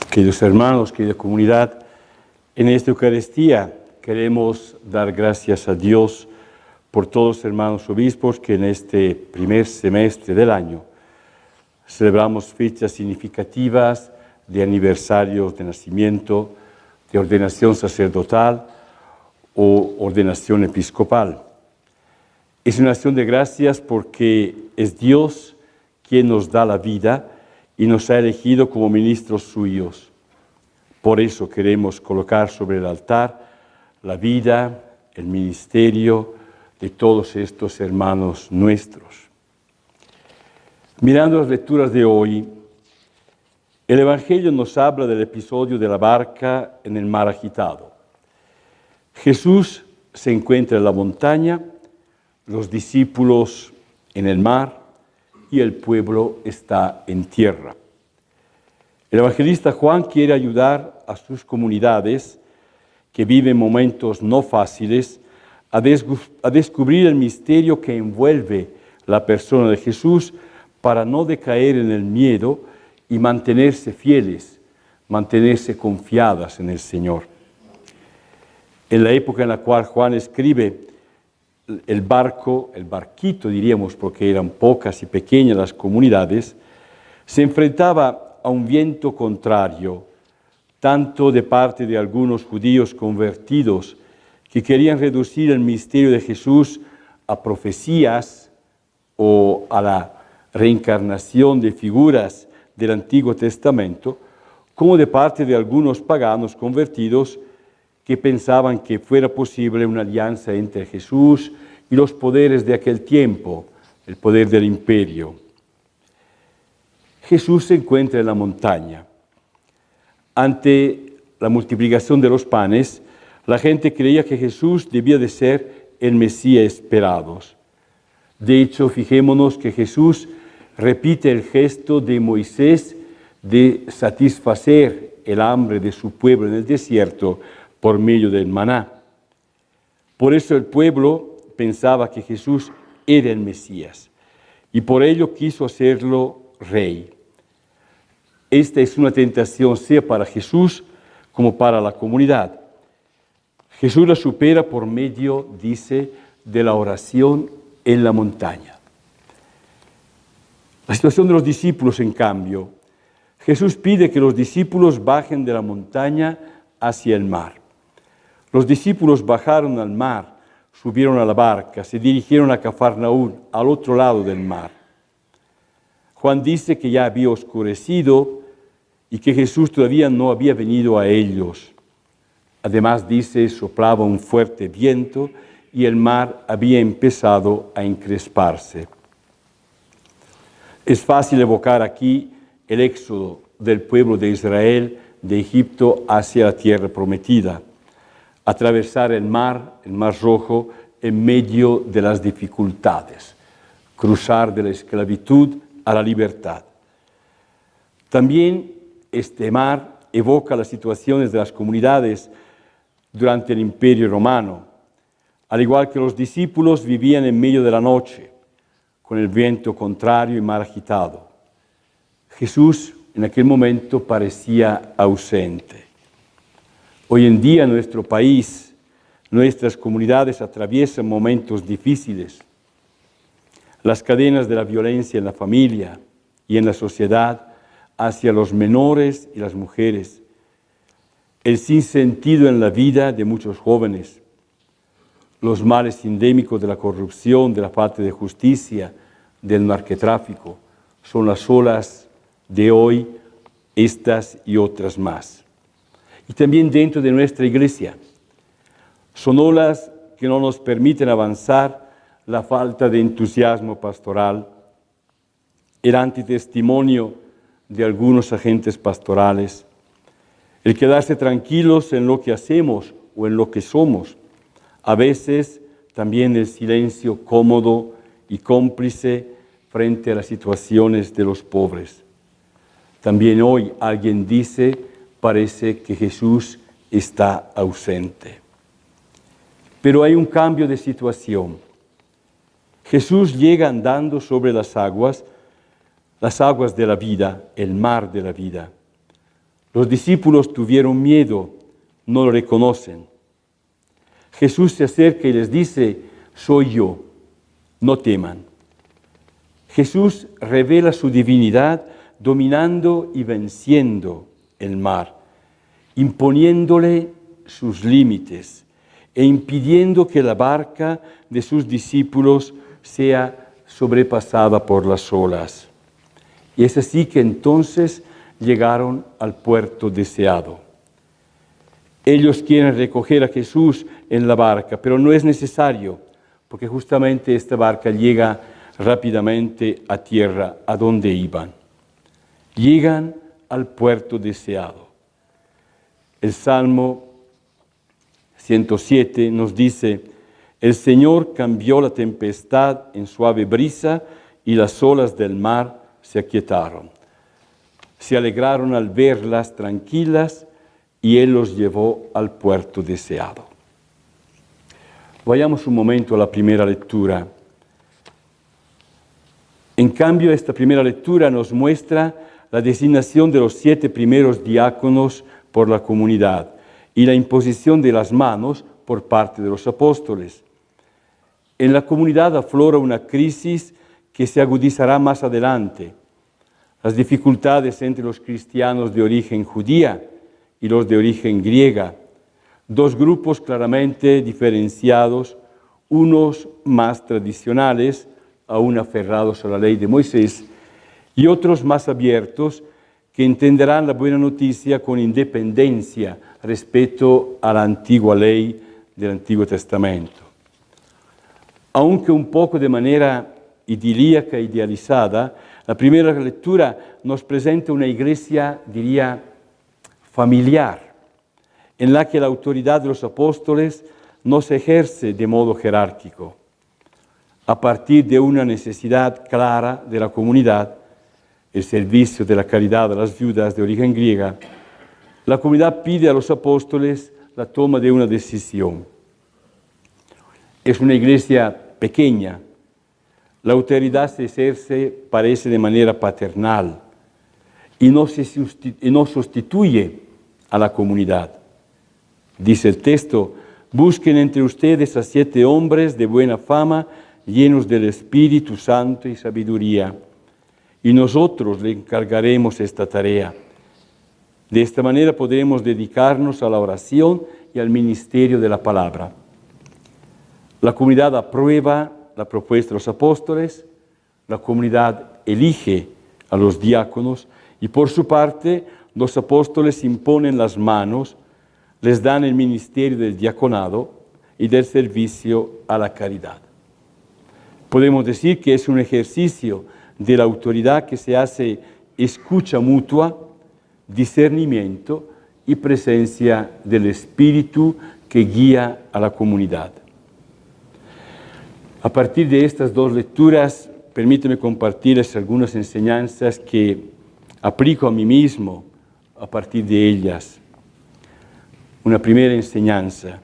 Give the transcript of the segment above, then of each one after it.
Queridos hermanos, querida comunidad, en esta Eucaristía queremos dar gracias a Dios por todos los hermanos obispos que en este primer semestre del año celebramos fechas significativas de aniversarios de nacimiento, de ordenación sacerdotal o ordenación episcopal. Es una acción de gracias porque es Dios quien nos da la vida y nos ha elegido como ministros suyos. Por eso queremos colocar sobre el altar la vida, el ministerio de todos estos hermanos nuestros. Mirando las lecturas de hoy, el Evangelio nos habla del episodio de la barca en el mar agitado. Jesús se encuentra en la montaña, los discípulos en el mar y el pueblo está en tierra. El evangelista Juan quiere ayudar a sus comunidades que viven momentos no fáciles a descubrir el misterio que envuelve la persona de Jesús para no decaer en el miedo y mantenerse fieles, mantenerse confiadas en el Señor. En la época en la cual Juan escribe, el barquito diríamos, porque eran pocas y pequeñas las comunidades, se enfrentaba a un viento contrario, tanto de parte de algunos judíos convertidos que querían reducir el misterio de Jesús a profecías o a la reencarnación de figuras del Antiguo Testamento, como de parte de algunos paganos convertidos que pensaban que fuera posible una alianza entre Jesús y los poderes de aquel tiempo, el poder del imperio. Jesús se encuentra en la montaña. Ante la multiplicación de los panes, la gente creía que Jesús debía de ser el Mesías esperado. De hecho, fijémonos que Jesús repite el gesto de Moisés de satisfacer el hambre de su pueblo en el desierto por medio del maná. Por eso el pueblo pensaba que Jesús era el Mesías y por ello quiso hacerlo rey. Esta es una tentación sea para Jesús como para la comunidad. Jesús la supera por medio, dice, de la oración en la montaña. La situación de los discípulos, en cambio, Jesús pide que los discípulos bajen de la montaña hacia el mar. Los discípulos bajaron al mar, subieron a la barca, se dirigieron a Cafarnaúm, al otro lado del mar. Juan dice que ya había oscurecido y que Jesús todavía no había venido a ellos. Además dice, soplaba un fuerte viento y el mar había empezado a encresparse. Es fácil evocar aquí el éxodo del pueblo de Israel de Egipto hacia la tierra prometida. Atravesar el Mar Rojo, en medio de las dificultades, cruzar de la esclavitud a la libertad. También este mar evoca las situaciones de las comunidades durante el Imperio Romano, al igual que los discípulos vivían en medio de la noche, con el viento contrario y mar agitado. Jesús en aquel momento parecía ausente. Hoy en día nuestro país, nuestras comunidades atraviesan momentos difíciles. Las cadenas de la violencia en la familia y en la sociedad hacia los menores y las mujeres. El sinsentido en la vida de muchos jóvenes. Los males endémicos de la corrupción, de la falta de justicia, del narcotráfico, son las olas de hoy, estas y otras más. Y también dentro de nuestra iglesia. Son olas que no nos permiten avanzar, la falta de entusiasmo pastoral, el antitestimonio de algunos agentes pastorales, el quedarse tranquilos en lo que hacemos o en lo que somos, a veces también el silencio cómodo y cómplice frente a las situaciones de los pobres. También hoy alguien dice, parece que Jesús está ausente. Pero hay un cambio de situación. Jesús llega andando sobre las aguas de la vida, el mar de la vida. Los discípulos tuvieron miedo, no lo reconocen. Jesús se acerca y les dice, soy yo, no teman. Jesús revela su divinidad dominando y venciendo el mar, imponiéndole sus límites e impidiendo que la barca de sus discípulos sea sobrepasada por las olas. Y es así que entonces llegaron al puerto deseado. Ellos quieren recoger a Jesús en la barca, pero no es necesario, porque justamente esta barca llega rápidamente a tierra, a donde iban. Llegan al puerto deseado. El Salmo 107 nos dice, el Señor cambió la tempestad en suave brisa y las olas del mar se aquietaron. Se alegraron al verlas tranquilas y Él los llevó al puerto deseado. Vayamos un momento a la primera lectura. En cambio, esta primera lectura nos muestra la designación de los 7 primeros diáconos por la comunidad y la imposición de las manos por parte de los apóstoles. En la comunidad aflora una crisis que se agudizará más adelante. Las dificultades entre los cristianos de origen judía y los de origen griega, 2 grupos claramente diferenciados, unos más tradicionales, aún aferrados a la ley de Moisés, y otros más abiertos, que entenderán la buena noticia con independencia respecto a la antigua ley del Antiguo Testamento. Aunque un poco de manera idílica e idealizada, la primera lectura nos presenta una iglesia, diría, familiar, en la que la autoridad de los apóstoles no se ejerce de modo jerárquico. A partir de una necesidad clara de la comunidad, el servicio de la caridad a las viudas de origen griega, la comunidad pide a los apóstoles la toma de una decisión. Es una iglesia pequeña. La autoridad se ejerce, parece, de manera paternal y no sustituye a la comunidad. Dice el texto, busquen entre ustedes a 7 hombres de buena fama, llenos del Espíritu Santo y sabiduría, y nosotros le encargaremos esta tarea. De esta manera podremos dedicarnos a la oración y al ministerio de la palabra. La comunidad aprueba la propuesta de los apóstoles, la comunidad elige a los diáconos y por su parte los apóstoles imponen las manos, les dan el ministerio del diaconado y del servicio a la caridad. Podemos decir que es un ejercicio de la autoridad que se hace escucha mutua, discernimiento y presencia del Espíritu que guía a la comunidad. A partir de estas 2 lecturas, permíteme compartirles algunas enseñanzas que aplico a mí mismo a partir de ellas. Una primera enseñanza.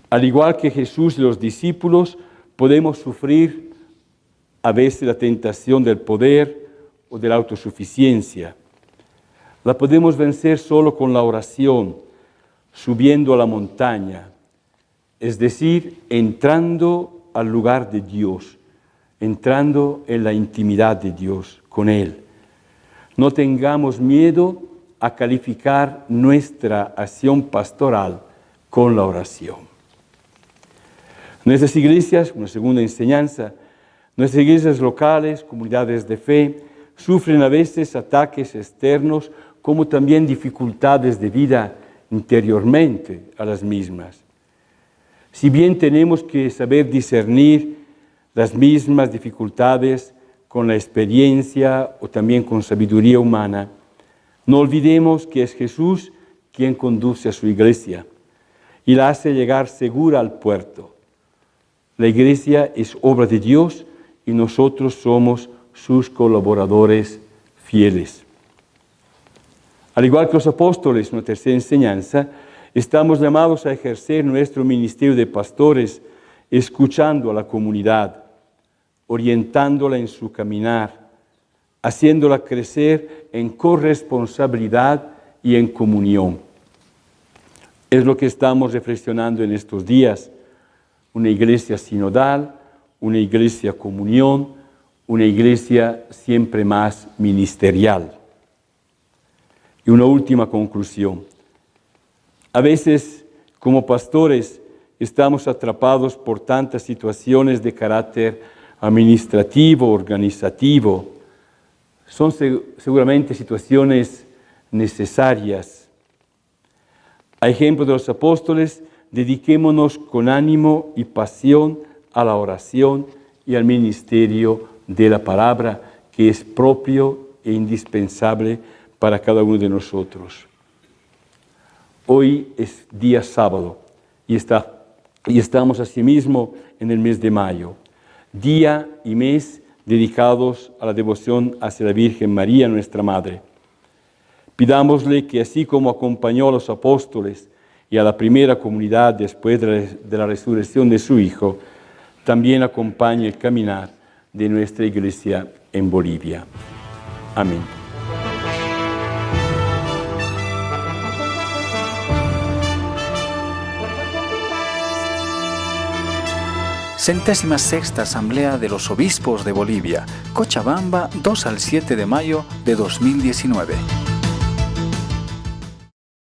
Al igual que Jesús y los discípulos, podemos sufrir a veces la tentación del poder o de la autosuficiencia. La podemos vencer solo con la oración, subiendo a la montaña, es decir, entrando al lugar de Dios, entrando en la intimidad de Dios con Él. No tengamos miedo a calificar nuestra acción pastoral con la oración. Nuestras iglesias, una segunda enseñanza, nuestras iglesias locales, comunidades de fe, sufren a veces ataques externos como también dificultades de vida interiormente a las mismas. Si bien tenemos que saber discernir las mismas dificultades con la experiencia o también con sabiduría humana, no olvidemos que es Jesús quien conduce a su iglesia y la hace llegar segura al puerto. La iglesia es obra de Dios y nosotros somos sus colaboradores fieles. Al igual que los apóstoles, una tercera enseñanza, estamos llamados a ejercer nuestro ministerio de pastores escuchando a la comunidad, orientándola en su caminar, haciéndola crecer en corresponsabilidad y en comunión. Es lo que estamos reflexionando en estos días. Una iglesia sinodal, una iglesia comunión, una iglesia siempre más ministerial. Y una última conclusión. A veces, como pastores, estamos atrapados por tantas situaciones de carácter administrativo, organizativo. Son seguramente situaciones necesarias. A ejemplo de los apóstoles, dediquémonos con ánimo y pasión a la oración y al ministerio de la palabra, que es propio e indispensable para cada uno de nosotros. Hoy es día sábado y estamos asimismo en el mes de mayo, día y mes dedicados a la devoción hacia la Virgen María, nuestra Madre. Pidámosle que así como acompañó a los apóstoles y a la primera comunidad después de la resurrección de su Hijo, también acompañe el caminar de nuestra Iglesia en Bolivia. Amén. Centésima sexta Asamblea de los Obispos de Bolivia, Cochabamba, 2 al 7 de mayo de 2019.